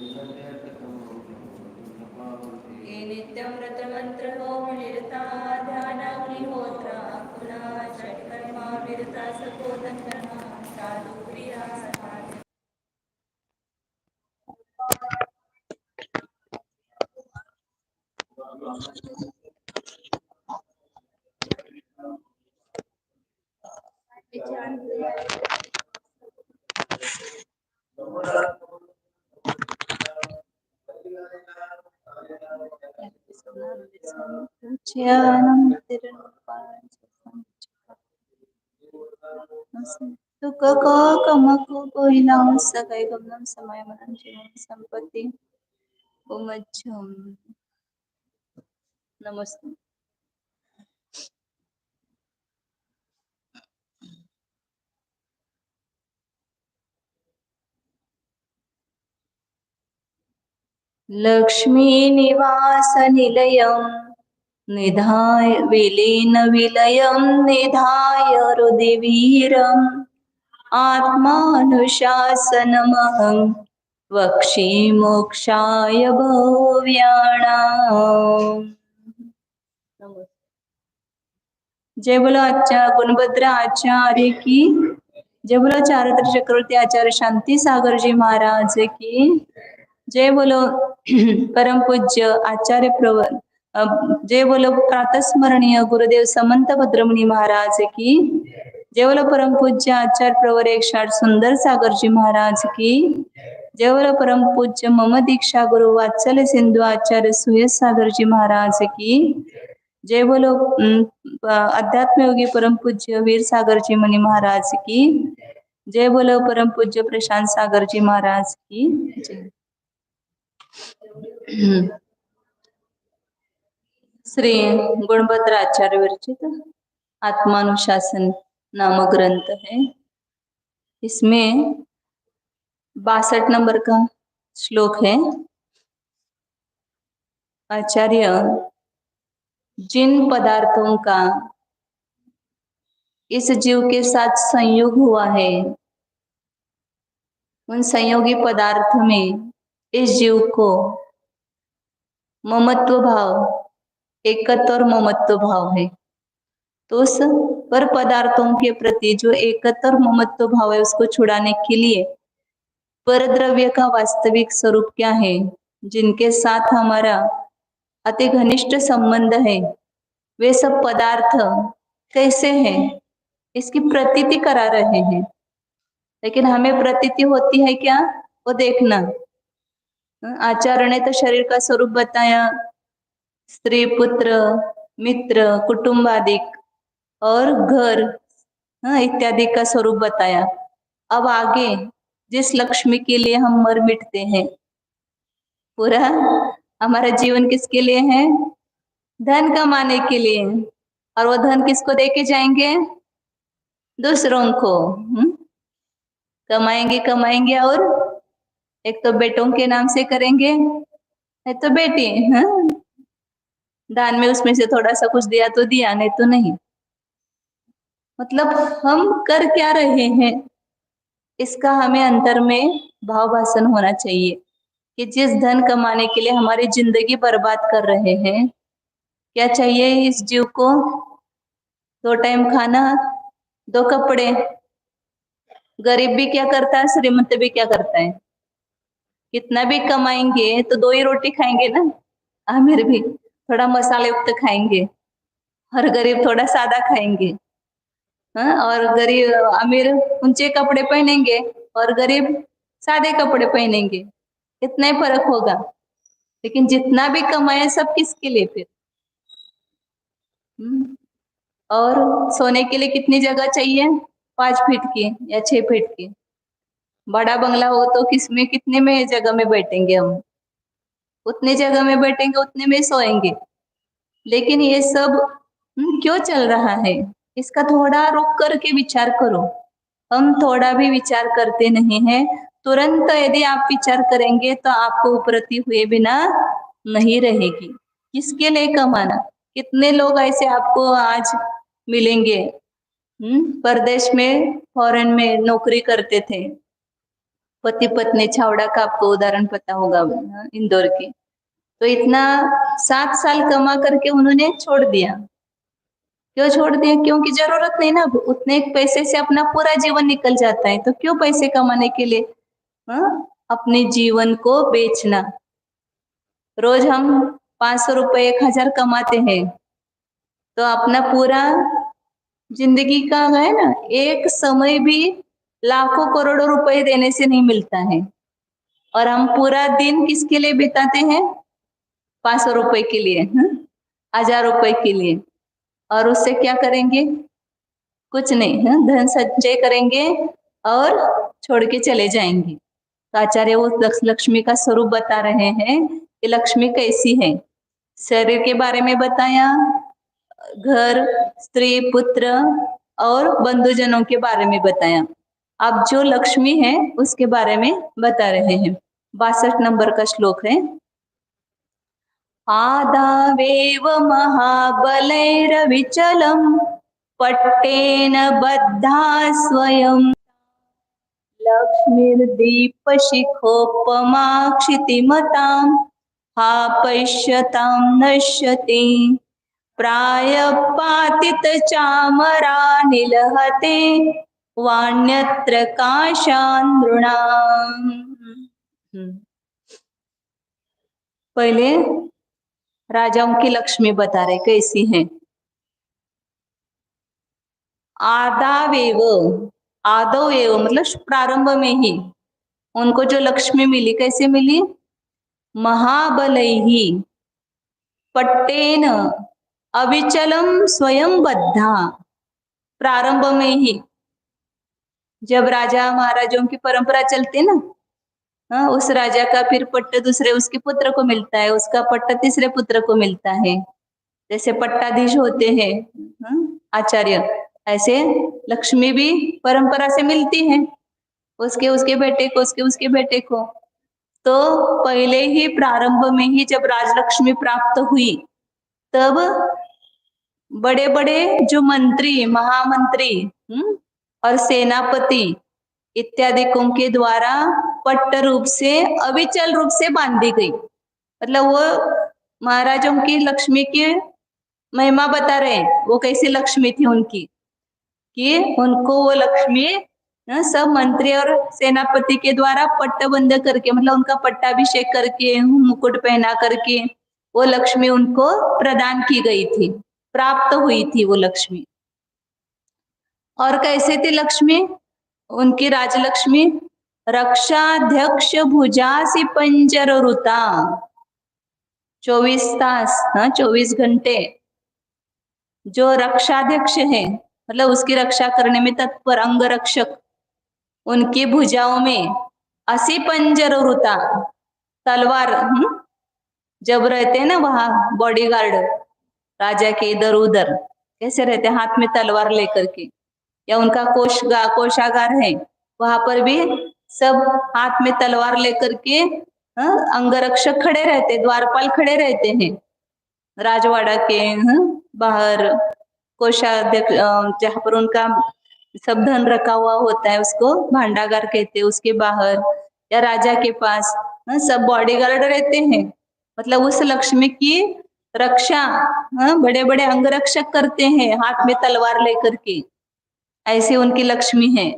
ये नित्यं व्रतमंत्र होम निरता ध्यानाग्निहोत्रा कुला षट्कर्मा विरता सपोदंतना साधु प्रिया समाधि सुखको कमको कोइलाम सकै गमनम समय मनम जीवन संपत्ति उमच्छम। नमस्ते। लक्ष्मी निवास निलयम निधाय विलीन विलयम निधाय रुदिवीरम आत्मानुशासनमहं वक्षे मोक्षाय भव्याणाम्। जय बोलो आचार्य गुणभद्र आचार्य की जय। बोलो चारत्र चक्रवर्ती आचार्य शांति सागर जी महाराज की जय। बोलो परम पूज्य आचार्य प्रवर जय। बोलो प्रातः स्मरणीय गुरुदेव समंत भद्रमुनि महाराज की जय। बोलो परम पूज्य आचार्य प्रवर एक शाट सुंदर सागर जी महाराज की जय। बोलो परम पूज्य मम दीक्षा गुरु वात्सल्य सिंधु आचार्य सुयस सागर जी महाराज की जय। बोलो अध्यात्म योगी परम पूज्य वीर सागर जी मुनि महाराज की जय। बोलो परम पूज्य प्रशांत सागर जी महाराज की जय। श्री गुणभद्र आचार्य विरचित आत्मानुशासन नामक ग्रंथ है। इसमें 62 नंबर का श्लोक है। आचार्य जिन पदार्थों का इस जीव के साथ संयोग हुआ है उन संयोगी पदार्थ में इस जीव को ममत्व भाव एकत्व और ममत्व भाव है। तो उस पर पदार्थों के प्रति जो एकत्व और ममत्व भाव है उसको छुड़ाने के लिए परद्रव्य का वास्तविक स्वरूप क्या है, जिनके साथ हमारा अति घनिष्ठ संबंध है, वे सब पदार्थ कैसे हैं इसकी प्रतीति करा रहे हैं। लेकिन हमें प्रतीति होती है क्या, वो देखना। आचार्य ने तो शरीर का स्वरूप बताया, स्त्री पुत्र मित्र कुटुंबादिक और घर इत्यादि का स्वरूप बताया। अब आगे जिस लक्ष्मी के लिए हम मर मिटते हैं, पूरा हमारा जीवन किसके लिए है, धन कमाने के लिए। और वो धन किसको देके जाएंगे, दूसरों को। कमाएंगे कमाएंगे और एक तो बेटों के नाम से करेंगे, नहीं तो बेटी। दान में उसमें से थोड़ा सा कुछ दिया तो दिया, नहीं तो नहीं। मतलब हम कर क्या रहे हैं इसका हमें अंतर में भाव भाषण होना चाहिए कि जिस धन कमाने के लिए हमारी जिंदगी बर्बाद कर रहे हैं, क्या चाहिए इस जीव को, 2 टाइम खाना, 2 कपड़े। गरीब भी क्या करता है, श्रीमंत भी क्या करता है, कितना भी कमाएंगे तो 2 ही रोटी खाएंगे ना। अमीर भी थोड़ा मसाले युक्त खाएंगे और गरीब थोड़ा सादा खाएंगे। और गरीब अमीर ऊंचे कपड़े पहनेंगे और गरीब सादे कपड़े पहनेंगे, इतना ही फर्क होगा। लेकिन जितना भी कमाए सब किसके लिए फिर। और सोने के लिए कितनी जगह चाहिए, 5 फीट की या 6 फीट की। बड़ा बंगला हो तो किसमें कितने में जगह में बैठेंगे हम, उतने जगह में बैठेंगे, उतने में सोएंगे। लेकिन ये सब क्यों चल रहा है, इसका थोड़ा रुक करके विचार करो। हम थोड़ा भी विचार करते नहीं हैं। तुरंत यदि आप विचार करेंगे तो आपको उपरती हुए बिना नहीं रहेगी। किसके लिए कमाना, कितने लोग ऐसे आपको आज मिलेंगे परदेश में फॉरेन में नौकरी करते थे, पति पत्नी छावड़ा का आपको उदाहरण पता होगा, इंदौर के। तो इतना 7 साल कमा करके उन्होंने छोड़ दिया। क्यों छोड़ दिया? क्योंकि जरूरत नहीं ना, उतने पैसे से अपना पूरा जीवन निकल जाता है। तो क्यों पैसे कमाने के लिए अपने जीवन को बेचना। रोज हम 500 रुपए 1000 कमाते हैं, तो अपना पूरा जिंदगी का है ना, एक समय भी लाखों करोड़ों रुपए देने से नहीं मिलता है। और हम पूरा दिन किसके लिए बिताते हैं? 500 रुपए के लिए, 1000 रुपए के लिए। और उससे क्या करेंगे? कुछ नहीं, धन संचय करेंगे और छोड़ के चले जाएंगे। तो आचार्य वो लक्ष्मी का स्वरूप बता रहे हैं कि लक्ष्मी कैसी है। शरीर के बारे में बताया, घर, स्त्री, पुत्र और बंधुजनों के बारे में बताया। अब जो लक्ष्मी है उसके बारे में बता रहे हैं। 62 नंबर का श्लोक है। आदावेव महाबलैरविचलम् पट्टेन बद्धा स्वयं लक्ष्मीर्दीपशिखोपमा क्षितिमतां हा पश्यतां नश्यति प्रायःपातितचामरा निलहते वाण्यत्र काशानृणाम्। पहले राजाओं की लक्ष्मी बता रहे कैसी है। आदावेव, आदो एव मतलब प्रारंभ में ही उनको जो लक्ष्मी मिली, कैसे मिली? महाबलैहि पट्टेन अविचलम स्वयं बद्धा। प्रारंभ में ही जब राजा महाराजों की परंपरा चलती ना, उस राजा का फिर पट्ट दूसरे उसके पुत्र को मिलता है, उसका पट्ट तीसरे पुत्र को मिलता है। जैसे पट्टाधीश होते हैं आचार्य, ऐसे लक्ष्मी भी परंपरा से मिलती है, उसके उसके बेटे को, उसके बेटे को। तो पहले ही प्रारंभ में ही जब राजलक्ष्मी प्राप्त हुई, तब बड़े बड़े जो मंत्री, महामंत्री और सेनापति इत्यादिकों के द्वारा पट्ट रूप से, अविचल रूप से बांधी गई। मतलब वो महाराजों की लक्ष्मी की महिमा बता रहे हैं, वो कैसी लक्ष्मी थी उनकी, कि उनको वो लक्ष्मी सब मंत्री और सेनापति के द्वारा पट्टबंद करके, मतलब उनका पट्टाभिषेक करके, मुकुट पहना करके वो लक्ष्मी उनको प्रदान की गई थी, प्राप्त हुई थी वो लक्ष्मी। और कैसे थी लक्ष्मी उनकी? राजलक्ष्मी रक्षाध्यक्ष भुजासी पंजररुता, 24 तास, 24 घंटे जो रक्षाध्यक्ष है, मतलब उसकी रक्षा करने में तत्पर अंगरक्षक, उनकी भुजाओं में असी पंजररुता, तलवार जब रहते हैं ना वहां बॉडीगार्ड राजा के इधर उधर, कैसे रहते हैं? हाथ में तलवार लेकर के। या उनका कोषागार है, वहां पर भी सब हाथ में तलवार लेकर के अंगरक्षक खड़े रहते, द्वारपाल खड़े रहते हैं राजवाड़ा के बाहर। कोषाध्यक्ष जहाँ पर उनका सब धन रखा हुआ होता है उसको भांडागार कहते हैं, उसके बाहर या राजा के पास सब बॉडीगार्ड रहते हैं। मतलब उस लक्ष्मी की रक्षा बड़े बड़े अंगरक्षक करते हैं हाथ में तलवार लेकर के, ऐसी उनकी लक्ष्मी है।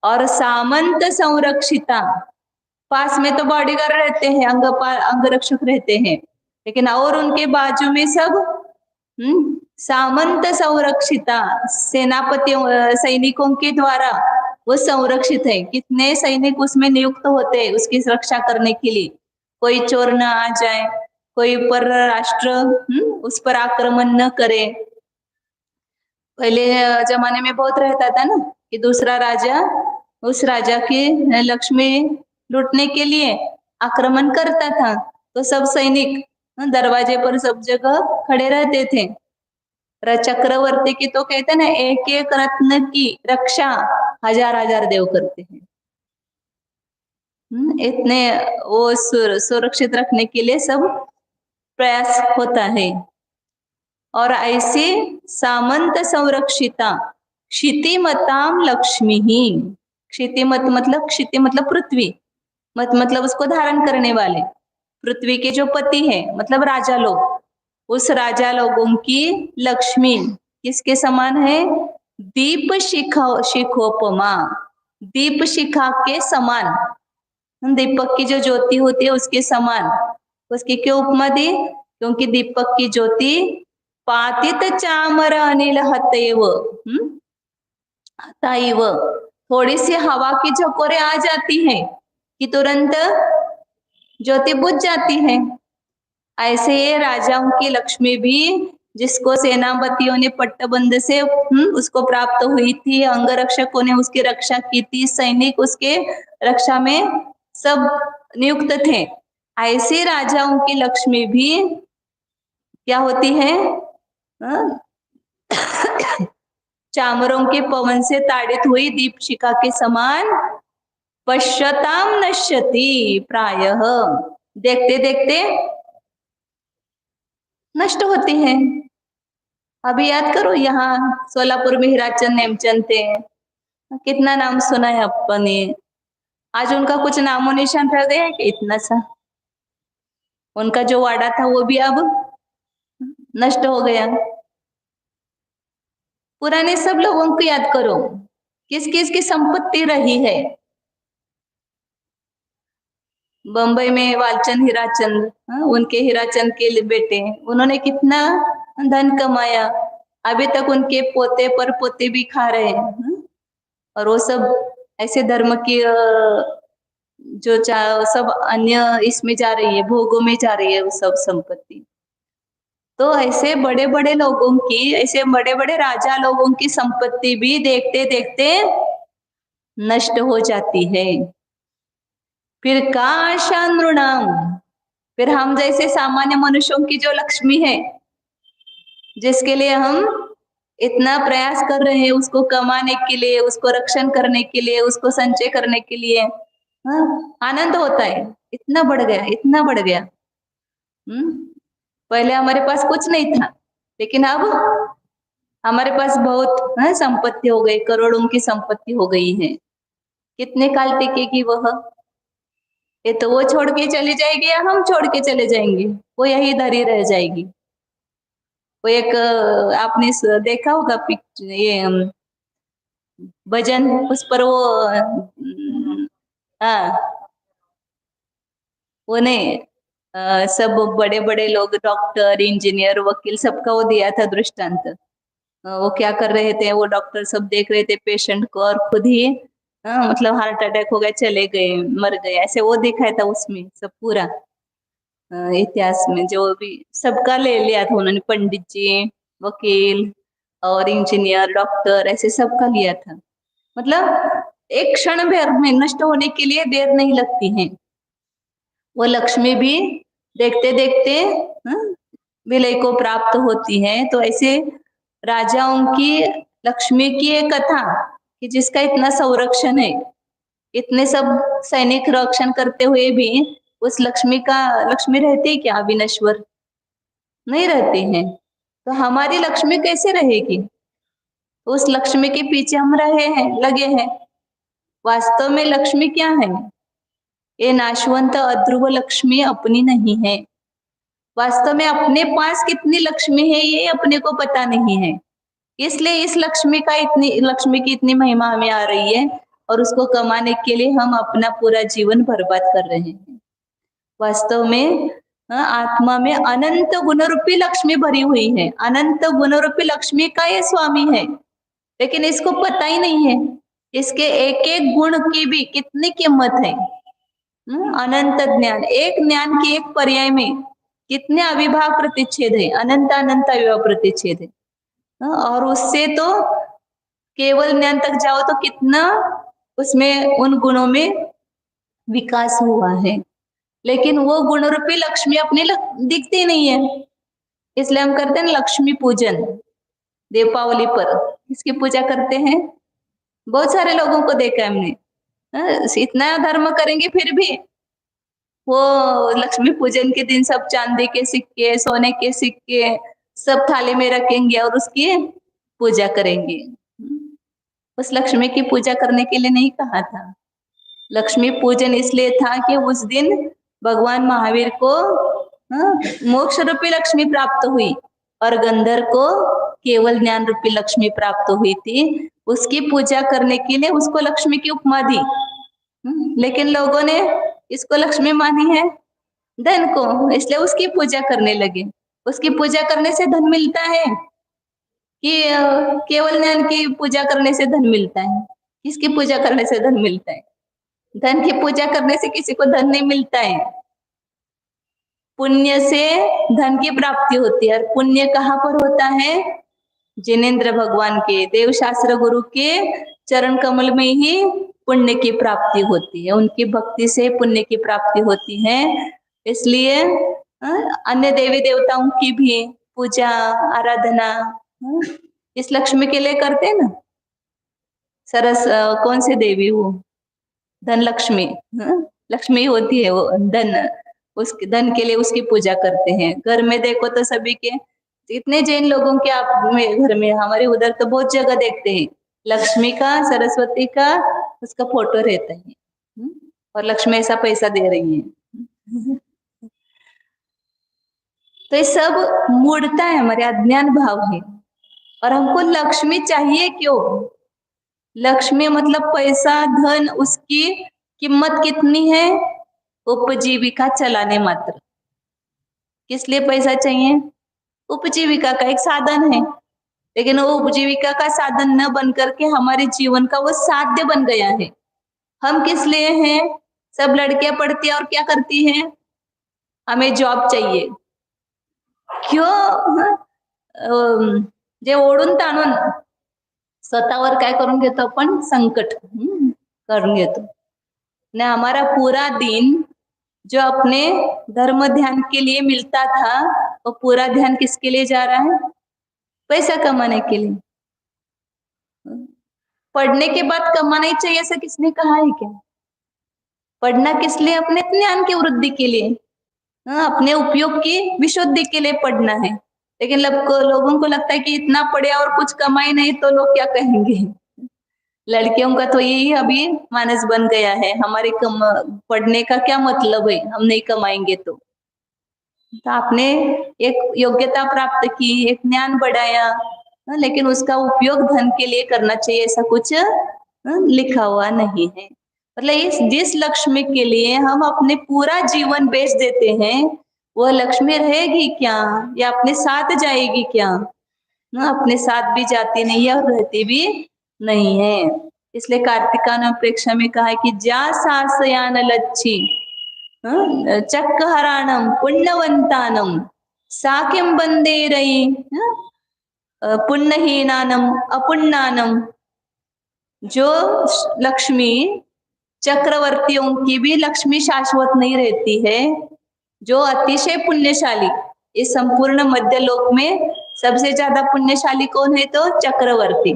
और सामंत संरक्षिता, पास में तो बॉडीगार्ड रहते हैं, अंगरक्षक रहते हैं, लेकिन और उनके बाजू में सब सामंत संरक्षिता, सेनापतियों सैनिकों के द्वारा वो संरक्षित है। कितने सैनिक उसमें नियुक्त होते हैं उसकी सुरक्षा करने के लिए, कोई चोर न आ जाए, कोई पर राष्ट्र उस पर आक्रमण न करे। पहले जमाने में बहुत रहता था ना कि दूसरा राजा उस राजा की लक्ष्मी लूटने के लिए आक्रमण करता था, तो सब सैनिक दरवाजे पर सब जगह खड़े रहते थे। चक्रवर्ती की तो कहते हैं ना, एक एक रत्न की रक्षा हजार हजार देव करते हैं। इतने वो सुरक्षित रखने के लिए सब प्रयास होता है। और ऐसी सामंत संरक्षिता क्षितिमताम लक्ष्मी ही, क्षितिमत मतलब क्षिति मतलब पृथ्वी, मत मतलब उसको धारण करने वाले, पृथ्वी के जो पति है मतलब राजा लोग, उस राजा लोगों की लक्ष्मी किसके समान है? दीप शिखा शिखोपमा, दीप शिखा के समान, दीपक की जो ज्योति होती है उसके समान। उसकी क्यों उपमा दी? क्योंकि दीपक की ज्योति पातित चामर अनिल हतैव, हताइव, थोड़ी सी हवा की झकोरे आ जाती है कि तुरंत ज्योति बुझ जाती है। ऐसे ये राजाओं की लक्ष्मी भी, जिसको सेनापतियों ने पट्टबंध से उसको प्राप्त हुई थी, अंगरक्षकों ने उसकी रक्षा की थी, सैनिक उसके रक्षा में सब नियुक्त थे, ऐसे राजाओं की लक्ष्मी भी क्या होती है? चामरों के पवन से ताड़ित हुई दीप शिखा के समान पश्यताम नश्यति प्रायः, देखते देखते नष्ट होती है। अभी याद करो, यहाँ सोलापुर में हीराचंद नेमचंद थे, कितना नाम सुना है अपन ने, आज उनका कुछ नामो निशान रह गया है कि इतना सा? उनका जो वाड़ा था वो भी अब नष्ट हो गया। पुराने सब लोगों को याद करो, किस किस की संपत्ति रही है। बंबई में वालचंद हीराचंद, उनके हीराचंद के बेटे, उन्होंने कितना धन कमाया, अभी तक उनके पोते पर पोते भी खा रहे हैं। और वो सब ऐसे धर्म की जो सब अन्य इसमें जा रही है, भोगों में जा रही है वो सब संपत्ति। तो ऐसे बड़े बड़े लोगों की, ऐसे बड़े बड़े राजा लोगों की संपत्ति भी देखते देखते नष्ट हो जाती है। फिर का आशा नृणाम, फिर हम जैसे सामान्य मनुष्यों की जो लक्ष्मी है, जिसके लिए हम इतना प्रयास कर रहे हैं, उसको कमाने के लिए, उसको रक्षण करने के लिए, उसको संचय करने के लिए, आनंद होता है, इतना बढ़ गया, इतना बढ़ गया। पहले हमारे पास कुछ नहीं था, लेकिन अब हमारे पास बहुत संपत्ति हो गई, करोड़ों की संपत्ति हो गई है। कितने काल टिकेगी वह? ये तो वो छोड़ के चली जाएगी या हम छोड़ के चले जाएंगे, वो यही धरी रह जाएगी। वो एक आपने देखा होगा ये भजन, उस पर वो वो नहीं, सब बड़े बड़े लोग, डॉक्टर, इंजीनियर, वकील, सबका वो दिया था दृष्टांत। वो क्या कर रहे थे, वो डॉक्टर सब देख रहे थे पेशेंट को और खुद ही मतलब हार्ट अटैक हो गया, चले गए, मर गए, ऐसे वो दिखाया था उसमें सब पूरा इतिहास में। जो भी सबका ले लिया था उन्होंने, पंडित जी, वकील और इंजीनियर, डॉक्टर, ऐसे सबका लिया था। मतलब एक क्षण भर में नष्ट होने के लिए देर नहीं लगती है। वो लक्ष्मी भी देखते देखते विलय को प्राप्त होती है। तो ऐसे राजाओं की लक्ष्मी की एक कथा कि जिसका इतना संरक्षण है, इतने सब सैनिक रक्षण करते हुए भी उस लक्ष्मी रहती है क्या अविनश्वर? नहीं रहती है। तो हमारी लक्ष्मी कैसे रहेगी? उस लक्ष्मी के पीछे हम रहे हैं, लगे हैं। वास्तव में लक्ष्मी क्या है? ये नाशवंत अध्रुव लक्ष्मी अपनी नहीं है। वास्तव में अपने पास कितनी लक्ष्मी है ये अपने को पता नहीं है, इसलिए इस लक्ष्मी की इतनी महिमा हमें आ रही है, और उसको कमाने के लिए हम अपना पूरा जीवन बर्बाद कर रहे हैं। वास्तव में आत्मा में अनंत गुण रूपी लक्ष्मी भरी हुई है, अनंत गुण रूपी लक्ष्मी का ये स्वामी है, लेकिन इसको पता ही नहीं है। इसके एक एक गुण की भी कितनी कीमत है। अनंत ज्ञान, एक ज्ञान के एक पर्याय में कितने अविभाव प्रतिच्छेद है, अनंत अनंत अविभाव प्रतिच्छेद है। और उससे तो केवल ज्ञान तक जाओ तो कितना उसमें उन गुणों में विकास हुआ है, लेकिन वो गुण रूपी लक्ष्मी अपने दिखती नहीं है। इसलिए हम करते हैं लक्ष्मी पूजन दीपावली पर, इसकी पूजा करते हैं। बहुत सारे लोगों को देखा है हमने, इतना धर्म करेंगे फिर भी वो लक्ष्मी पूजन के दिन सब चांदी के सिक्के, सोने के सिक्के सब थाली में रखेंगे और उसकी पूजा करेंगे। उस लक्ष्मी की पूजा करने के लिए नहीं कहा था। लक्ष्मी पूजन इसलिए था कि उस दिन भगवान महावीर को मोक्ष रूपी लक्ष्मी प्राप्त हुई और गंधर्व को केवल ज्ञान रूपी लक्ष्मी प्राप्त हुई थी। उसकी पूजा करने के लिए उसको लक्ष्मी की उपमा दी। लेकिन लोगों ने इसको लक्ष्मी मानी है धन को, इसलिए उसकी पूजा करने लगे। उसकी पूजा करने से धन मिलता है कि केवल ज्ञान की पूजा करने से धन मिलता है? किसकी पूजा करने से धन मिलता है? धन की पूजा करने से किसी को धन नहीं मिलता है। पुण्य से धन की प्राप्ति होती है। और पुण्य कहाँ पर होता है? जिनेंद्र भगवान के देवशास्त्र गुरु के चरण कमल में ही पुण्य की प्राप्ति होती है। उनकी भक्ति से पुण्य की प्राप्ति होती है। इसलिए अन्य देवी देवताओं की भी पूजा आराधना इस लक्ष्मी के लिए करते हैं ना। कौन सी देवी वो? धन लक्ष्मी। लक्ष्मी होती है वो धन, उसके धन के लिए उसकी पूजा करते हैं। घर में देखो तो सभी के, इतने जैन लोगों के आप में घर में, हमारे उधर तो बहुत जगह देखते हैं लक्ष्मी का, सरस्वती का उसका फोटो रहता है और लक्ष्मी ऐसा पैसा दे रही है। तो ये सब मूढ़ता है, हमारे अज्ञान भाव है। और हमको लक्ष्मी चाहिए क्यों? लक्ष्मी मतलब पैसा धन, उसकी कीमत कितनी है? उपजीविका चलाने मात्र। किस लिए पैसा चाहिए? उपजीविका का एक साधन है। लेकिन वो उपजीविका का साधन न बन करके हमारे जीवन का वो साध्य बन गया है। हम किस लिए हैं? सब लड़कियां पढ़ती है और क्या करती हैं? हमें जॉब चाहिए। क्यों? जे ओढून ताणून स्वतःवर काय करून घेतो आपण? संकट करून घेतो। ने हमारा पूरा दिन जो अपने धर्म ध्यान के लिए मिलता था, वो पूरा ध्यान किसके लिए जा रहा है? पैसा कमाने के लिए। पढ़ने के बाद कमाना ही चाहिए ऐसा किसने कहा है क्या? पढ़ना किस लिए? अपने ज्ञान की वृद्धि के लिए, अपने उपयोग की विशुद्धि के लिए पढ़ना है। लेकिन लोगों को लगता है कि इतना पढ़े और कुछ कमाई नहीं तो लोग क्या कहेंगे। लड़कियों का तो यही अभी मानस बन गया है, हमारे पढ़ने का क्या मतलब है, हम नहीं कमाएंगे तो आपने एक योग्यता प्राप्त की, एक ज्ञान बढ़ाया, लेकिन उसका उपयोग धन के लिए करना चाहिए ऐसा कुछ लिखा हुआ नहीं है। मतलब जिस लक्ष्मी के लिए हम अपने पूरा जीवन बेच देते हैं, वह लक्ष्मी रहेगी क्या या अपने साथ जाएगी क्या? अपने साथ भी जाती नहीं है और रहती भी नहीं है। इसलिए कार्तिकान प्रेक्षा में कहा है कि जा सासयान लच्छी चक्रहराणम पुण्यवंतानम साक्यम बंदे रई पुण्यहीनानम अपुण्णानम। जो लक्ष्मी, चक्रवर्तियों की भी लक्ष्मी शाश्वत नहीं रहती है। जो अतिशय पुण्यशाली, इस संपूर्ण मध्य लोक में सबसे ज्यादा पुण्यशाली कौन है? तो चक्रवर्ती।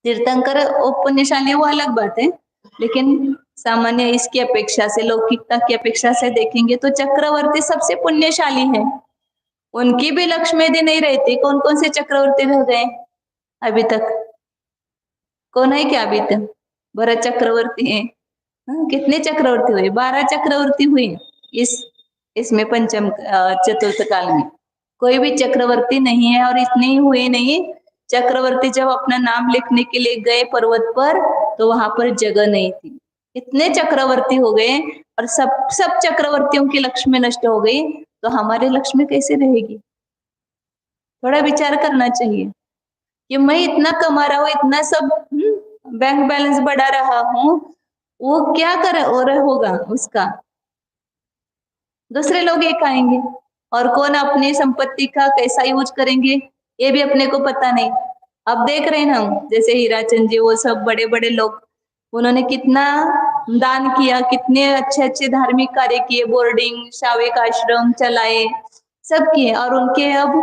तीर्थंकर वो पुण्यशाली वो अलग बात है, लेकिन सामान्य इसकी अपेक्षा से, लौकिकता की अपेक्षा से देखेंगे तो चक्रवर्ती सबसे पुण्यशाली है। उनकी भी लक्ष्मी दी नहीं रहती। कौन कौन से चक्रवर्ती रह गए अभी तक? कौन है क्या अभी तक? भरत चक्रवर्ती है। कितने चक्रवर्ती हुए? 12 चक्रवर्ती हुए इसमें पंचम चतुर्थ काल में। कोई भी चक्रवर्ती नहीं है। और इतने ही हुए नहीं, चक्रवर्ती जब अपना नाम लिखने के लिए गए पर्वत पर तो वहां पर जगह नहीं थी। इतने चक्रवर्ती हो गए और सब चक्रवर्तियों की लक्ष्मी नष्ट हो गई, तो हमारी लक्ष्मी कैसे रहेगी? थोड़ा विचार करना चाहिए कि मैं इतना कमा रहा हूँ, इतना सब बैंक बैलेंस बढ़ा रहा हूँ, वो क्या कर और होगा उसका? दूसरे लोग एक आएंगे और कौन अपनी संपत्ति का कैसा यूज करेंगे ये भी अपने को पता नहीं। अब देख रहे हैं हम, जैसे हीराचंद जी, वो सब बड़े बड़े लोग, उन्होंने कितना दान किया, कितने अच्छे अच्छे धार्मिक कार्य किए, बोर्डिंग शावेक आश्रम चलाए, सब किए। और उनके अब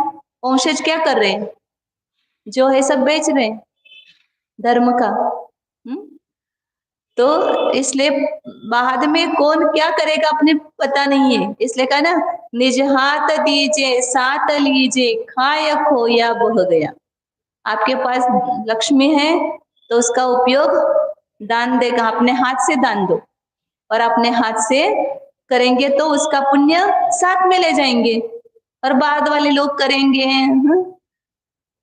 वंशज क्या कर रहे हैं? जो है सब बेच रहे हैं धर्म का। तो इसलिए बाद में कौन क्या करेगा अपने पता नहीं है। इसलिए कहा ना, निज हाथ दीजिए साथ लीजिए, खाया खोया बह गया। आपके पास लक्ष्मी है तो उसका उपयोग दान देगा, अपने हाथ से दान दो और अपने हाथ से करेंगे तो उसका पुण्य साथ में ले जाएंगे। और बाद वाले लोग करेंगे,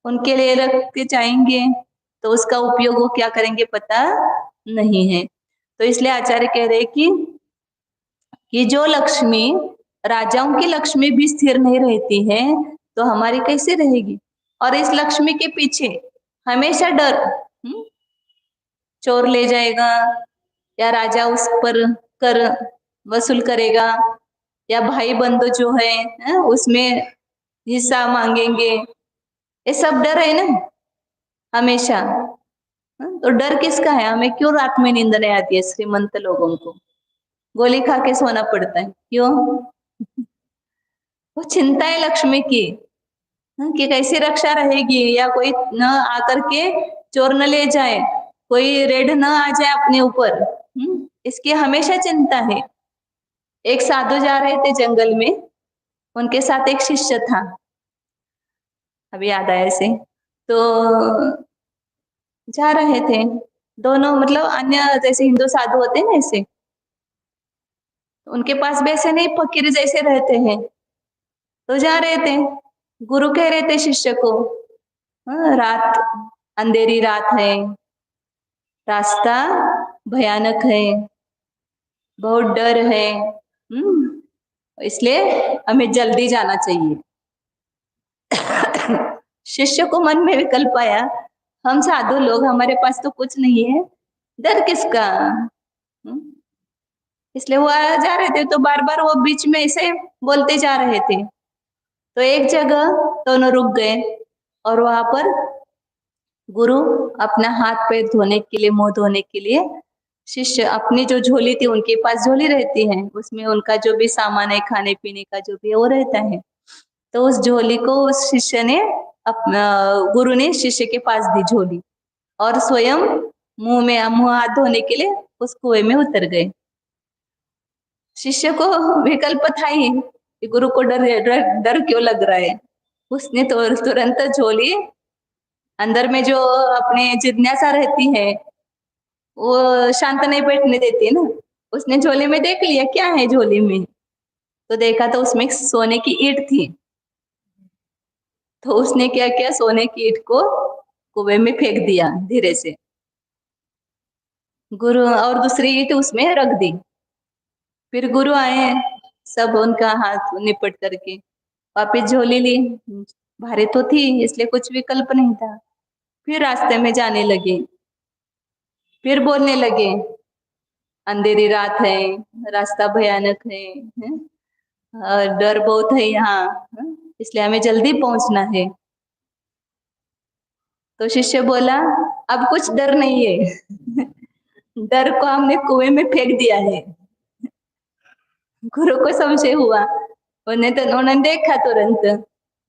उनके लिए रख के जाएंगे, तो उसका उपयोग वो क्या करेंगे पता नहीं है। तो इसलिए आचार्य कह रहे कि जो लक्ष्मी, राजाओं की लक्ष्मी भी स्थिर नहीं रहती है तो हमारी कैसे रहेगी। और इस लक्ष्मी के पीछे हमेशा डर, चोर ले जाएगा, या राजा उस पर कर वसूल करेगा, या भाई बंधु जो है उसमें हिस्सा मांगेंगे, ये सब डर है ना हमेशा। तो डर किसका है? हमें क्यों रात में नींद नहीं आती है? श्रीमंत लोगों को गोली खा के सोना पड़ता है, क्यों? वो चिंता है लक्ष्मी की, कि कैसी रक्षा रहेगी, या कोई न आकर के चोर न ले जाए, कोई रेड न आ जाए अपने ऊपर, इसकी हमेशा चिंता है। एक साधु जा रहे थे जंगल में, उनके साथ एक शिष्य था, अभी याद आया ऐसे। तो जा रहे थे दोनों, मतलब अन्य जैसे हिंदू साधु होते हैं ना ऐसे, उनके पास वैसे नहीं फकीर जैसे रहते हैं। तो जा रहे थे, गुरु कह रहे थे शिष्य को, रात, अंधेरी रात है, रास्ता भयानक है, बहुत डर है, इसलिए हमें जल्दी जाना चाहिए। शिष्य को मन में विकल्प आया, हम साधु लोग, हमारे पास तो कुछ नहीं है, डर किसका? इसलिए वो जा रहे थे, तो बार बार वो बीच में ऐसे बोलते जा रहे थे। तो एक जगह दोनों रुक गए और वहां पर गुरु अपना हाथ पैर धोने के लिए, मुंह धोने के लिए, शिष्य अपनी जो झोली थी, उनके पास झोली रहती है, उसमें उनका जो भी सामान है, खाने पीने का जो भी है वो रहता है। तो उस झोली को उस शिष्य ने, गुरु ने शिष्य के पास दी झोली, और स्वयं मुंह हाथ धोने के लिए उस कुएं में उतर गए। शिष्य को विकल्प था ही कि गुरु को डर क्यों लग रहा है। उसने तो तुरंत झोली, अंदर में जो अपने जिज्ञासा रहती है वो शांत नहीं बैठने देती है ना, उसने झोली में देख लिया क्या है झोली में, तो देखा तो उसमें सोने की ईंट थी। तो उसने क्या किया, सोने की ईंट को कुएं में फेंक दिया धीरे से, गुरु, और दूसरी ईंट उसमें रख दी। फिर गुरु आए, सब उनका हाथ निपट करके वापिस झोली ली, भारी तो थी इसलिए कुछ विकल्प नहीं था। फिर रास्ते में जाने लगे, फिर बोलने लगे, अंधेरी रात है, रास्ता भयानक है, और डर बहुत है यहाँ, इसलिए हमें जल्दी पहुंचना है। तो शिष्य बोला, अब कुछ डर नहीं है, डर को हमने कुएं में फेंक दिया है। गुरु को संशय हुआ, उन्होंने देखा तुरंत,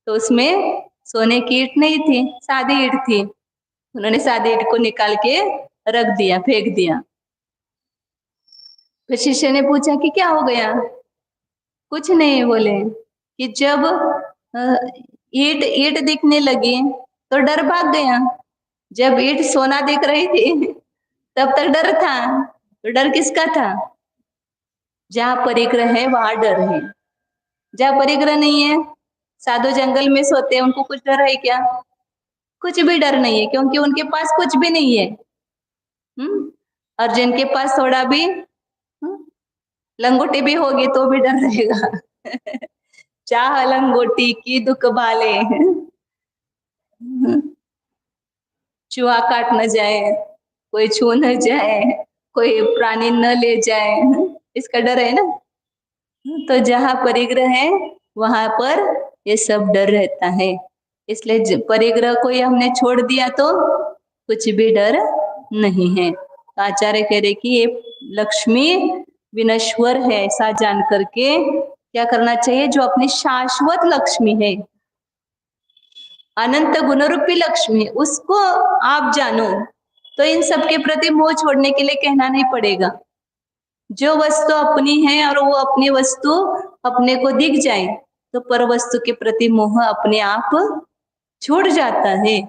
तो उसमें सोने की ईंट नहीं थी, सादी ईंट थी। उन्होंने सादी ईंट को निकाल के रख दिया, फेंक दिया। फिर शिष्य ने पूछा कि क्या हो गया? कुछ नहीं, बोले कि जब ईंट ईंट दिखने लगी तो डर भाग गया, जब ईंट सोना दिख रही थी तब तक डर था। तो डर किसका था? जहां परिग्रह है वहां डर है, जहां परिग्रह नहीं है, साधु जंगल में सोते हैं, उनको कुछ डर है क्या? कुछ भी डर नहीं है, क्योंकि उनके पास कुछ भी नहीं है। और जिनके पास थोड़ा भी लंगोटी भी होगी तो भी डर रहेगा। चाह लंगोटी की दुख भाले, चूहा काट न जाए, कोई छू न जाए, कोई प्राणी न ले जाए, इसका डर है ना। तो जहां परिग्रह है वहां पर ये सब डर रहता है, इसलिए परिग्रह को हमने छोड़ दिया तो कुछ भी डर नहीं है। तो आचार्य कह रहे कि ये लक्ष्मी विनश्वर है, ऐसा जान करके क्या करना चाहिए? जो अपनी शाश्वत लक्ष्मी है, अनंत गुण रूपी लक्ष्मी, उसको आप जानो, तो इन सब के प्रति मोह छोड़ने के लिए कहना नहीं पड़ेगा। जो वस्तु अपनी है और वो अपनी वस्तु अपने को दिख जाए तो पर वस्तु के प्रति मोह अपने आप छूट जाता है।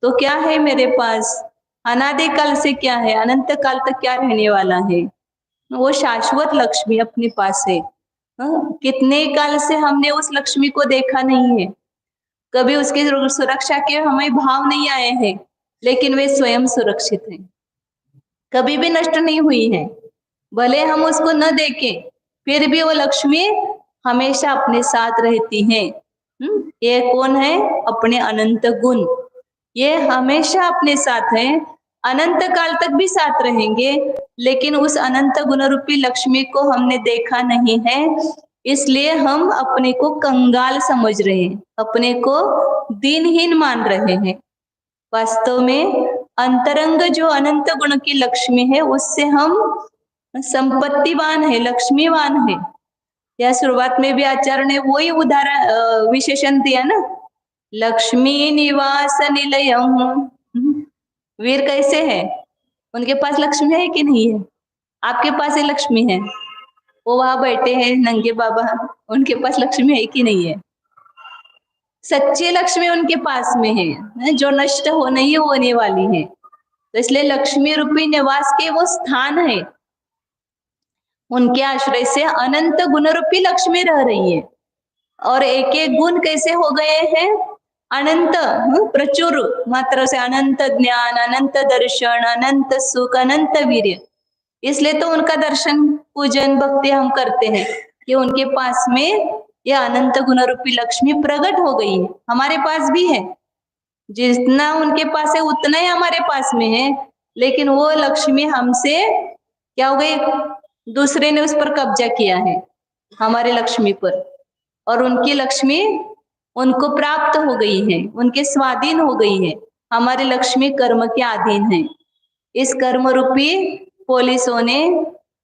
तो क्या है मेरे पास? अनादिकाल से क्या है, अनंत काल तक क्या रहने वाला है, वो शाश्वत लक्ष्मी अपने पास है। कितने काल से हमने उस लक्ष्मी को देखा नहीं है, कभी उसकी सुरक्षा के हमें भाव नहीं आए हैं, लेकिन वे स्वयं सुरक्षित हैं, कभी भी नष्ट नहीं हुई है। भले हम उसको न देखें, फिर भी वो लक्ष्मी हमेशा अपने साथ रहती है। ये कौन है? अपने अनंत गुण, ये हमेशा अपने साथ है, अनंत काल तक भी साथ रहेंगे। लेकिन उस अनंत गुण रूपी लक्ष्मी को हमने देखा नहीं है, इसलिए हम अपने को कंगाल समझ रहे हैं, अपने को दीनहीन मान रहे हैं। वास्तव में अंतरंग जो अनंत गुण की लक्ष्मी है, उससे हम संपत्तिवान है, लक्ष्मीवान है। या शुरुआत में भी आचार्य ने वही उदाहरण विशेषण दिया ना, लक्ष्मी निवास निलयम। वीर कैसे है? उनके पास लक्ष्मी है कि नहीं है? आपके पास ही लक्ष्मी है, वो वहां बैठे हैं नंगे बाबा, उनके पास लक्ष्मी है कि नहीं है? सच्ची लक्ष्मी उनके पास में है, जो नष्ट हो नहीं होने वाली है। तो इसलिए लक्ष्मी रूपी निवास के वो स्थान है, उनके आश्रय से अनंत गुण रूपी लक्ष्मी रह रही है। और एक एक गुण कैसे हो गए हैं? अनंत, प्रचुर मात्रा से, अनंत ज्ञान, अनंत दर्शन, अनंत सुख, अनंत वीर्य। इसलिए तो उनका दर्शन, पूजन, भक्ति हम करते हैं कि उनके पास में यह अनंत गुण रूपी लक्ष्मी प्रकट हो गई है। हमारे पास भी है, जितना उनके पास है उतना ही हमारे पास में है, लेकिन वो लक्ष्मी हमसे क्या हो गई? दूसरे ने उस पर कब्जा किया है, हमारे लक्ष्मी पर, और उनकी लक्ष्मी उनको प्राप्त हो गई है, उनके स्वाधीन हो गई है। हमारी लक्ष्मी कर्म के अधीन है। इस कर्म रूपी पुलिसों ने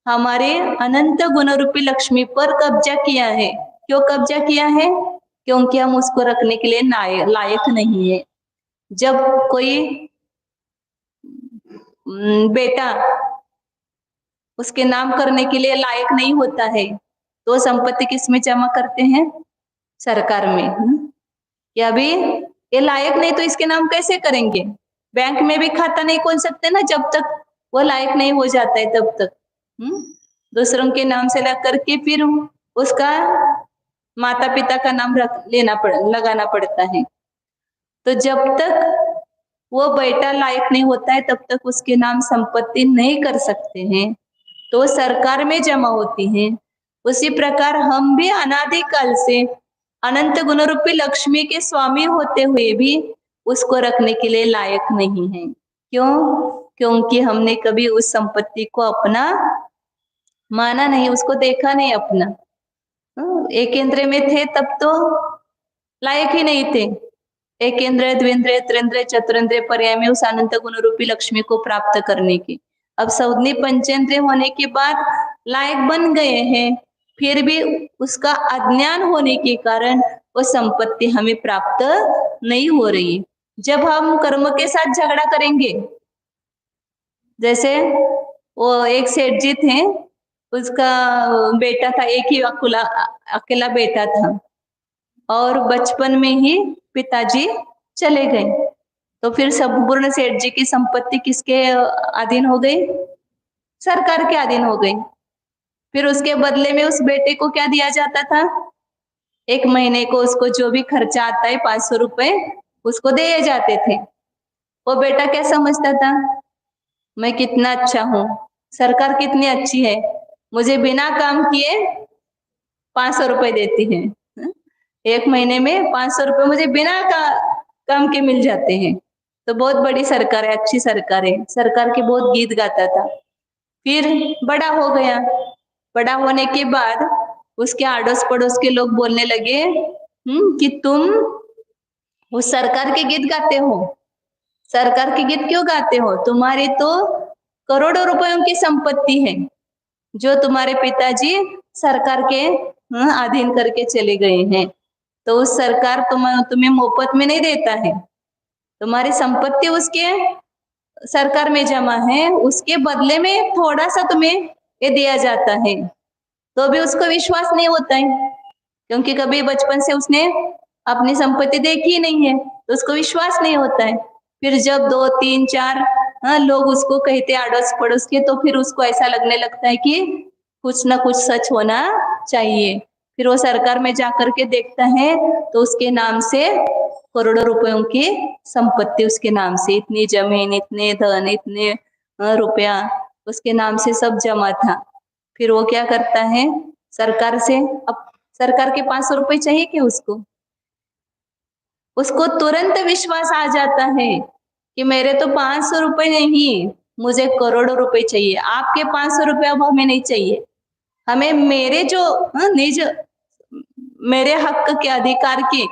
हमारे अनंत गुण रूपी लक्ष्मी पर कब्जा किया है। क्यों कब्जा किया है? क्योंकि हम उसको रखने के लिए लायक नहीं है। जब कोई बेटा उसके नाम करने के लिए लायक नहीं होता है, तो संपत्ति किस में जमा करते हैं? सरकार में। या अभी ये लायक नहीं तो इसके नाम कैसे करेंगे? बैंक में भी खाता नहीं खोल सकते ना, जब तक वो लायक नहीं हो जाता है तब तक। दूसरों के नाम से लग करके फिर उसका माता पिता का नाम लगाना पड़ता है। तो जब तक वो बेटा लायक नहीं होता है, तब तक उसके नाम संपत्ति नहीं कर सकते हैं, तो सरकार में जमा होती है। उसी प्रकार हम भी अनादिकाल से अनंत गुण रूपी लक्ष्मी के स्वामी होते हुए भी उसको रखने के लिए लायक नहीं है। क्यों? क्योंकि हमने कभी उस संपत्ति को अपना माना नहीं, उसको देखा नहीं अपना। एक इंद्रिय में थे तब तो लायक ही नहीं थे। एक इंद्रिय, द्विंद्रिय, त्रिंद्रिय, चतुरिंद्रिय पर्याय में उस अनंत गुण रूपी लक्ष्मी को प्राप्त करने की। अब सौदनी पंचेंद्रिय होने के बाद लायक बन गए हैं, फिर भी उसका अज्ञान होने के कारण वो संपत्ति हमें प्राप्त नहीं हो रही। जब हम कर्म के साथ झगड़ा करेंगे, जैसे वो एक सेठ जी थे, उसका बेटा था, एक ही अकेला बेटा था, और बचपन में ही पिताजी चले गए। तो फिर संपूर्ण सेठ जी की संपत्ति किसके अधीन हो गई? सरकार के अधीन हो गई। फिर उसके बदले में उस बेटे को क्या दिया जाता था? एक महीने को उसको जो भी खर्चा आता है 500 रुपए उसको दिए जाते थे। वो बेटा क्या समझता था? मैं कितना अच्छा हूँ, सरकार कितनी अच्छी है, मुझे बिना काम किए 500 रुपए देती है। एक महीने में 500 रुपए मुझे बिना काम के मिल जाते हैं, तो बहुत बड़ी सरकार है, अच्छी सरकार है। सरकार के बहुत गीत गाता था। फिर बड़ा हो गया, बड़ा होने के बाद उसके आड़ोस पड़ोस के लोग बोलने लगे कि तुम उस सरकार के गीत गाते हो। सरकार के गीत क्यों गाते हो? तुम्हारी तो करोड़ों रुपयों की संपत्ति है जो तुम्हारे पिताजी सरकार के अधीन करके चले गए हैं। तो उस सरकार तुम्हें मुफ्त में नहीं देता है, तुम्हारी संपत्ति उसके सरकार में जमा है, उसके बदले में थोड़ा सा तुम्हें ये दिया जाता है। तो भी उसको विश्वास नहीं होता है, क्योंकि कभी बचपन से उसने अपनी संपत्ति देखी ही नहीं है, तो उसको विश्वास नहीं होता है। फिर जब 2, 3, 4 लोग उसको कहते अड़ोस पड़ोस के, तो फिर उसको ऐसा लगने लगता है कि कुछ ना कुछ सच होना चाहिए। फिर वो सरकार में जाकर के देखता है तो उसके नाम से करोड़ों रुपयों की संपत्ति, उसके नाम से इतनी जमीन, इतने धन, इतने रुपया उसके नाम से सब जमा था। फिर वो क्या करता है, सरकार से, अब सरकार के 500 रुपए चाहिए कि उसको तुरंत विश्वास आ जाता है कि मेरे तो 500 रुपए नहीं, मुझे करोड़ों रुपए चाहिए। आपके 500 रुपए अब हमें नहीं चाहिए, हमें मेरे जो निज मेरे हक के अधिकार के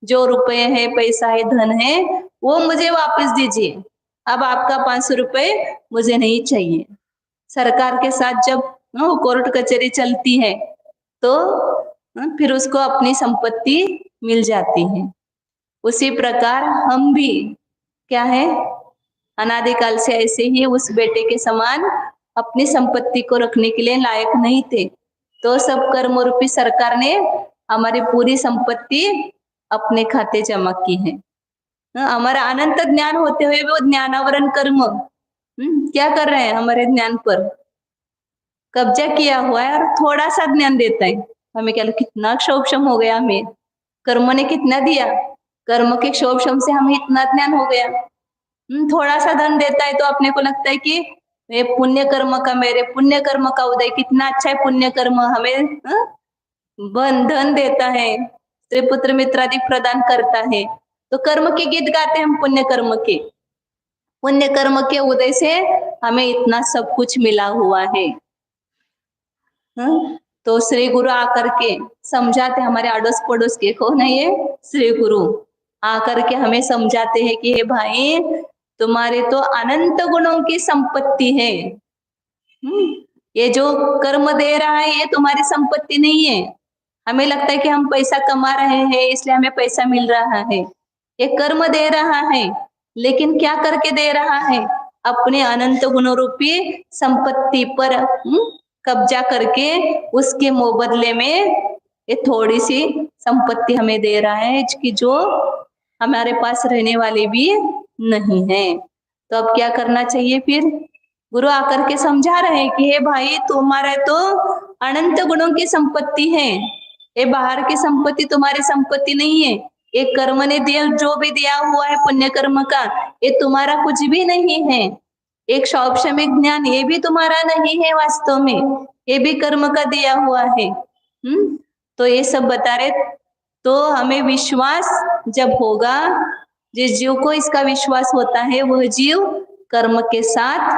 जो रुपए है, पैसा है, धन है, वो मुझे वापस दीजिए। अब आपका 500 रुपए मुझे नहीं चाहिए। सरकार के साथ जब कोर्ट कचहरी चलती है तो फिर उसको अपनी संपत्ति मिल जाती है। उसी प्रकार हम भी क्या है, अनादिकाल से ऐसे ही उस बेटे के समान अपनी संपत्ति को रखने के लिए लायक नहीं थे, तो सब कर्म रूपी सरकार ने हमारी पूरी संपत्ति अपने खाते जमा की है। हमारा अनंत ज्ञान होते हुए भी वो ज्ञानावरण कर्म क्या कर रहे हैं, हमारे ज्ञान पर कब्जा किया हुआ है और थोड़ा सा ज्ञान देता है। हमें क्या कितना क्षोभक्षम हो गया, हमें कर्म ने कितना दिया, कर्म के क्षोभक्षम से हमें इतना ज्ञान हो गया। थोड़ा सा धन देता है तो अपने को लगता है कि ये पुण्य कर्म का, मेरे पुण्य कर्म का उदय कितना अच्छा है, पुण्य कर्म हमें धन देता है, स्त्री पुत्र मित्र आदि प्रदान करता है। तो कर्म के गीत गाते हैं हम, पुण्य कर्म के उदय से हमें इतना सब कुछ मिला हुआ है। तो श्री गुरु आकर के समझाते, हमारे अड़ोस पड़ोस के कौन है, ये श्री गुरु आकर के हमें समझाते हैं कि हे भाई, तुम्हारे तो अनंत गुणों की संपत्ति है। ये जो कर्म दे रहा है ये तुम्हारी संपत्ति नहीं है। हमें लगता है कि हम पैसा कमा रहे हैं इसलिए हमें पैसा मिल रहा है, ये कर्म दे रहा है, लेकिन क्या करके दे रहा है, अपने अनंत गुणों रूपी संपत्ति पर कब्जा करके उसके बदले में ये थोड़ी सी संपत्ति हमें दे रहा है कि जो हमारे पास रहने वाली भी नहीं है। तो अब क्या करना चाहिए, फिर गुरु आकर के समझा रहे हैं कि हे भाई, तुम्हारा तो अनंत गुणों की संपत्ति है, ये बाहर की संपत्ति तुम्हारी संपत्ति नहीं है। ये कर्म ने दिया, जो भी दिया हुआ है पुण्य कर्म का, ये तुम्हारा कुछ भी नहीं है। एक शौक्षमिक ज्ञान, ये भी तुम्हारा नहीं है वास्तव में, ये भी कर्म का दिया हुआ है। तो ये सब बता रहे। तो हमें विश्वास जब होगा, जिस जीव को इसका विश्वास होता है वह जीव कर्म के साथ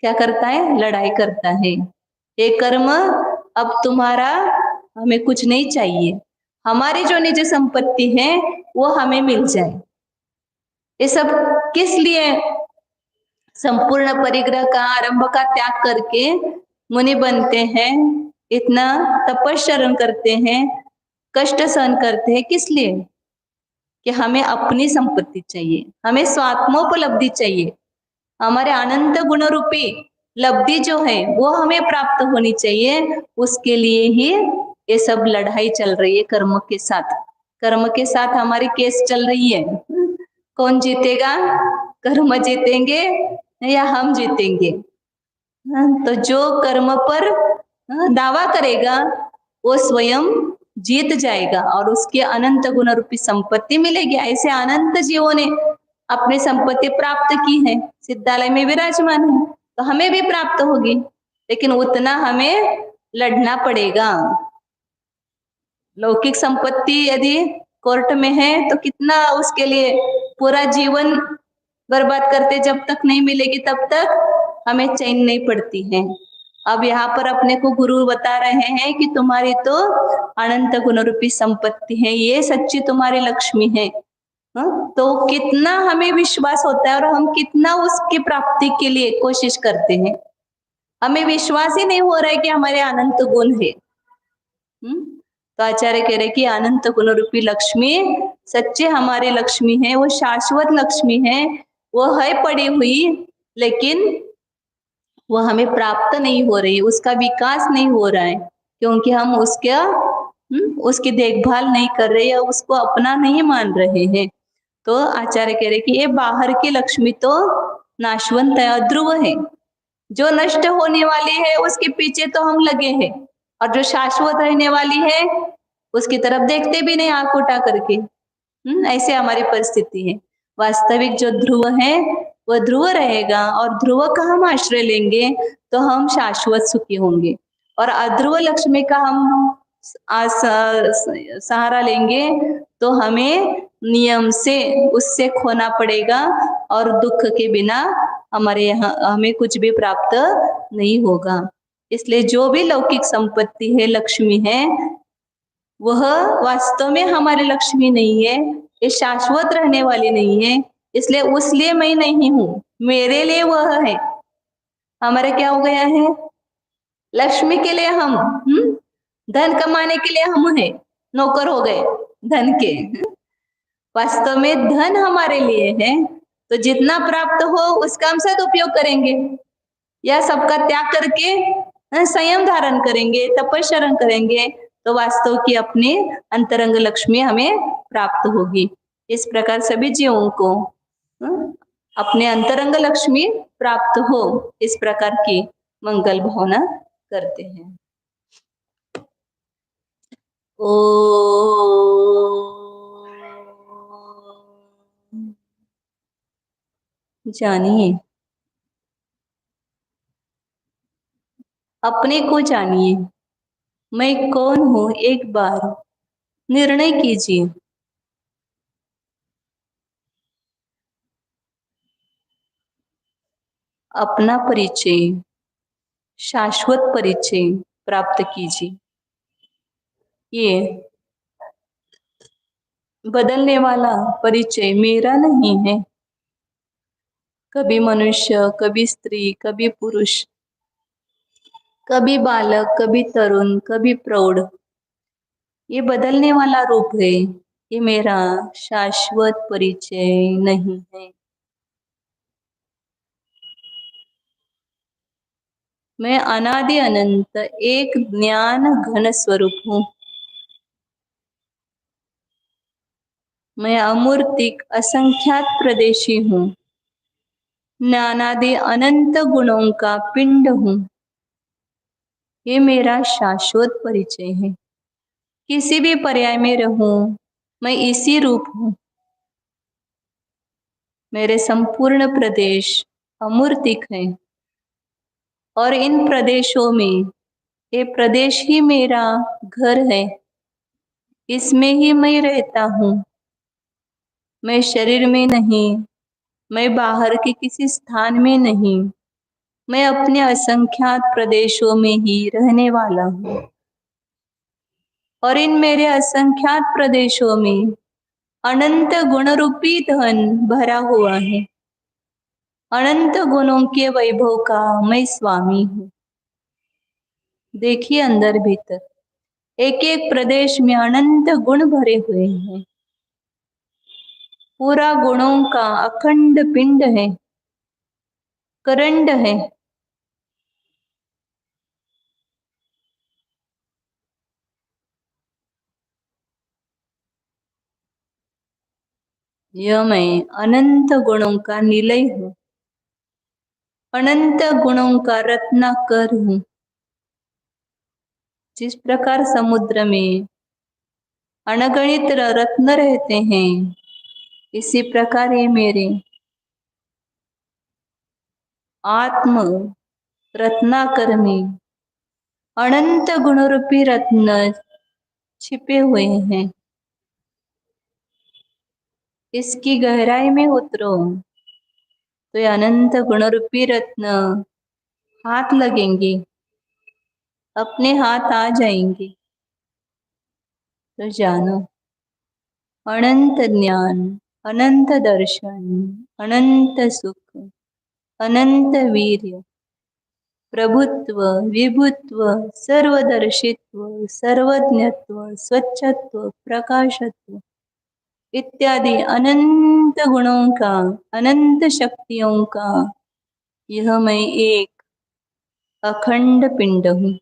क्या करता है, लड़ाई करता है। ये कर्म अब तुम्हारा, हमें कुछ नहीं चाहिए, हमारी जो निज संपत्ति है वो हमें मिल जाए। ये सब किस लिए, संपूर्ण परिग्रह का, आरंभ का त्याग करके मुनि बनते हैं, इतना तपस्या करते हैं, कष्ट सहन करते हैं, किस लिए, कि हमें अपनी संपत्ति चाहिए, हमें स्वात्मोपलब्धि चाहिए, हमारे अनंत गुण रूपी लब्धि जो है वो हमें प्राप्त होनी चाहिए। उसके लिए ही ये सब लड़ाई चल रही है कर्म के साथ। कर्म के साथ हमारी केस चल रही है, कौन जीतेगा, कर्म जीतेंगे या हम जीतेंगे। तो जो कर्म पर दावा करेगा वो स्वयं जीत जाएगा और उसके अनंत गुण रूपी संपत्ति मिलेगी। ऐसे अनंत जीवों ने अपनी संपत्ति प्राप्त की है, सिद्धालय में विराजमान है, तो हमें भी प्राप्त होगी, लेकिन उतना हमें लड़ना पड़ेगा। लौकिक संपत्ति यदि कोर्ट में है तो कितना उसके लिए पूरा जीवन बर्बाद करते, जब तक नहीं मिलेगी तब तक हमें चैन नहीं पड़ती है। अब यहाँ पर अपने को गुरु बता रहे हैं कि तुम्हारी तो अनंत गुण रूपी संपत्ति है, ये सच्ची तुम्हारी लक्ष्मी है। तो कितना हमें विश्वास होता है और हम कितना उसकी प्राप्ति के लिए कोशिश करते हैं। हमें विश्वास ही नहीं हो रहा है कि हमारे अनंत गुण है। तो आचार्य कह रहे कि अनंत गुण रूपी लक्ष्मी सच्चे हमारी लक्ष्मी है, वो शाश्वत लक्ष्मी है, वो है पड़ी हुई, लेकिन वो हमें प्राप्त नहीं हो रही, उसका विकास नहीं हो रहा है, क्योंकि हम उसकी देखभाल नहीं कर रहे या उसको अपना नहीं मान रहे हैं। तो आचार्य कह रहे कि ये बाहर की लक्ष्मी तो नाशवंत है, अध्रुव है। जो नष्ट होने वाली है उसके पीछे तो हम लगे हैं, और जो शाश्वत रहने वाली है उसकी तरफ देखते भी नहीं आंख उठा करके। ऐसे हमारी परिस्थिति है। वास्तविक जो ध्रुव है वह ध्रुव रहेगा, और ध्रुव का हम आश्रय लेंगे तो हम शाश्वत सुखी होंगे। और अध्रुव लक्ष्मी का हम सहारा लेंगे तो हमें नियम से उससे खोना पड़ेगा, और दुख के बिना हमारे यहाँ हमें कुछ भी प्राप्त नहीं होगा। इसलिए जो भी लौकिक संपत्ति है, लक्ष्मी है, वह वास्तव में हमारी लक्ष्मी नहीं है, ये शाश्वत रहने वाली नहीं है। इसलिए उसलिए मैं नहीं हूं, मेरे लिए वह है। हमारे क्या हो गया है, लक्ष्मी के लिए हम धन कमाने के लिए हम है, नौकर हो गए धन के। वास्तव में धन हमारे लिए है, तो जितना प्राप्त हो उसका हम सदुपयोग करेंगे, या सबका त्याग करके संयम धारण करेंगे, तपस्या करेंगे, तो वास्तव की अपनी अंतरंग लक्ष्मी हमें प्राप्त होगी। इस प्रकार सभी जीवों को अपने अंतरंग लक्ष्मी प्राप्त हो, इस प्रकार की मंगल भावना करते हैं। ओ जानिए, अपने को जानिए, मैं कौन हूं, एक बार निर्णय कीजिए। अपना परिचय, शाश्वत परिचय प्राप्त कीजिए। ये बदलने वाला परिचय मेरा नहीं है। कभी मनुष्य, कभी स्त्री, कभी पुरुष, कभी बालक, कभी तरुण, कभी प्रौढ़, ये बदलने वाला रूप है। ये मेरा शाश्वत परिचय नहीं है। मैं अनादि अनंत एक ज्ञान घन स्वरूप हूँ। मैं अमूर्तिक असंख्यात प्रदेशी हूँ। नानादि अनंत गुणों का पिंड हूँ। ये मेरा शाश्वत परिचय है। किसी भी पर्याय में रहूं, मैं इसी रूप हूँ। मेरे संपूर्ण प्रदेश अमूर्तिक हैं, और इन प्रदेशों में ये प्रदेश ही मेरा घर है। इसमें ही मैं रहता हूँ। मैं शरीर में नहीं, मैं बाहर के किसी स्थान में नहीं, मैं अपने असंख्यात प्रदेशों में ही रहने वाला हूँ। और इन मेरे असंख्यात प्रदेशों में अनंत गुण रूपी धन भरा हुआ है। अनंत गुणों के वैभव का मैं स्वामी हूँ। देखिए अंदर भीतर एक एक प्रदेश में अनंत गुण भरे हुए हैं। पूरा गुणों का अखंड पिंड है, करंड है। यह मैं अनंत गुणों का निलय हूँ, अनंत गुणों का रत्नाकर हूँ। जिस प्रकार समुद्र में अनगणित रत्न रहते हैं, इसी प्रकार ये मेरे आत्म रत्नाकर में अनंत गुणरूपी रत्न छिपे हुए हैं। इसकी गहराई में उतरो तो ये अनंत गुणरूपी रत्न हाथ लगेंगे, अपने हाथ आ जाएंगे। तो जानो, अनंत ज्ञान, अनंत दर्शन, अनंत सुख, अनंत वीर्य, प्रभुत्व, विभुत्व, सर्वदर्शित्व, सर्वज्ञत्व, स्वच्छत्व, प्रकाशत्व इत्यादि अनंत गुणों का, अनंत शक्तियों का यह मैं एक अखंड पिंड हूँ।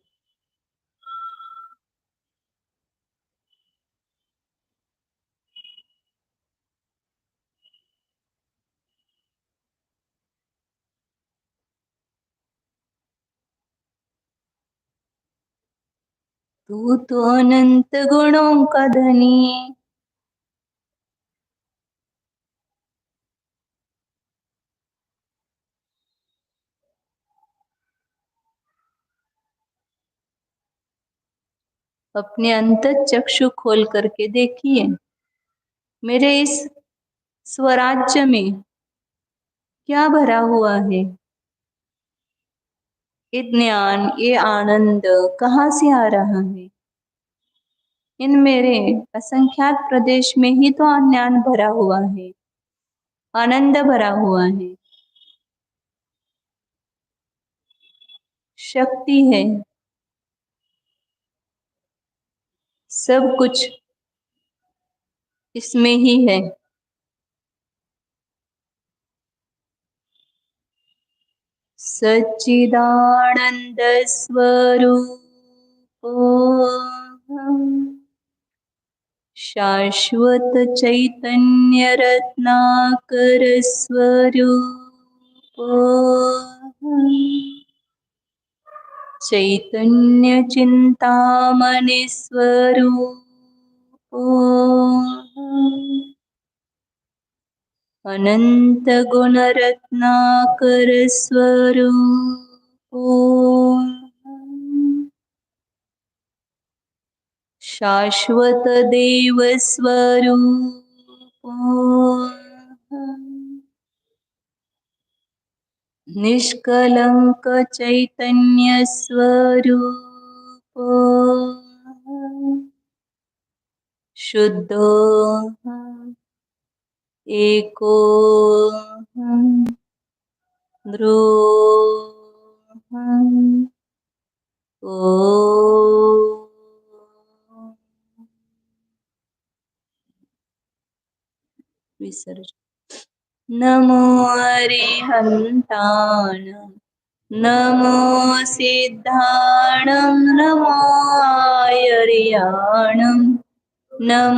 तू तो अनंत गुणों का धनी है। अपने अंतः चक्षु खोल करके देखिए, मेरे इस स्वराज्य में क्या भरा हुआ है। ये ज्ञान, ये आनंद कहाँ से आ रहा है। इन मेरे असंख्यात प्रदेश में ही तो ज्ञान भरा हुआ है, आनंद भरा हुआ है, शक्ति है, सब कुछ इसमें ही है। सच्चिदानंद स्वरूपोऽहम् शाश्वत चैतन्य रत्नाकर स्वरूपोऽहम् चैतन्य चिंतामणि स्वरूपोऽहम् अनंत गुण रत्नाकर स्वरूपोऽहम् शाश्वत देव स्वरूपोऽहम् निष्कलंक चैतन्य स्वरूपोऽहम् शुद्धोऽहम् एकोऽहम् ध्रुवोऽहम् ॐ विसर्जन। नमो अरिहन्ताणं नमो सिद्धाणं नमो आयर्याणं नमो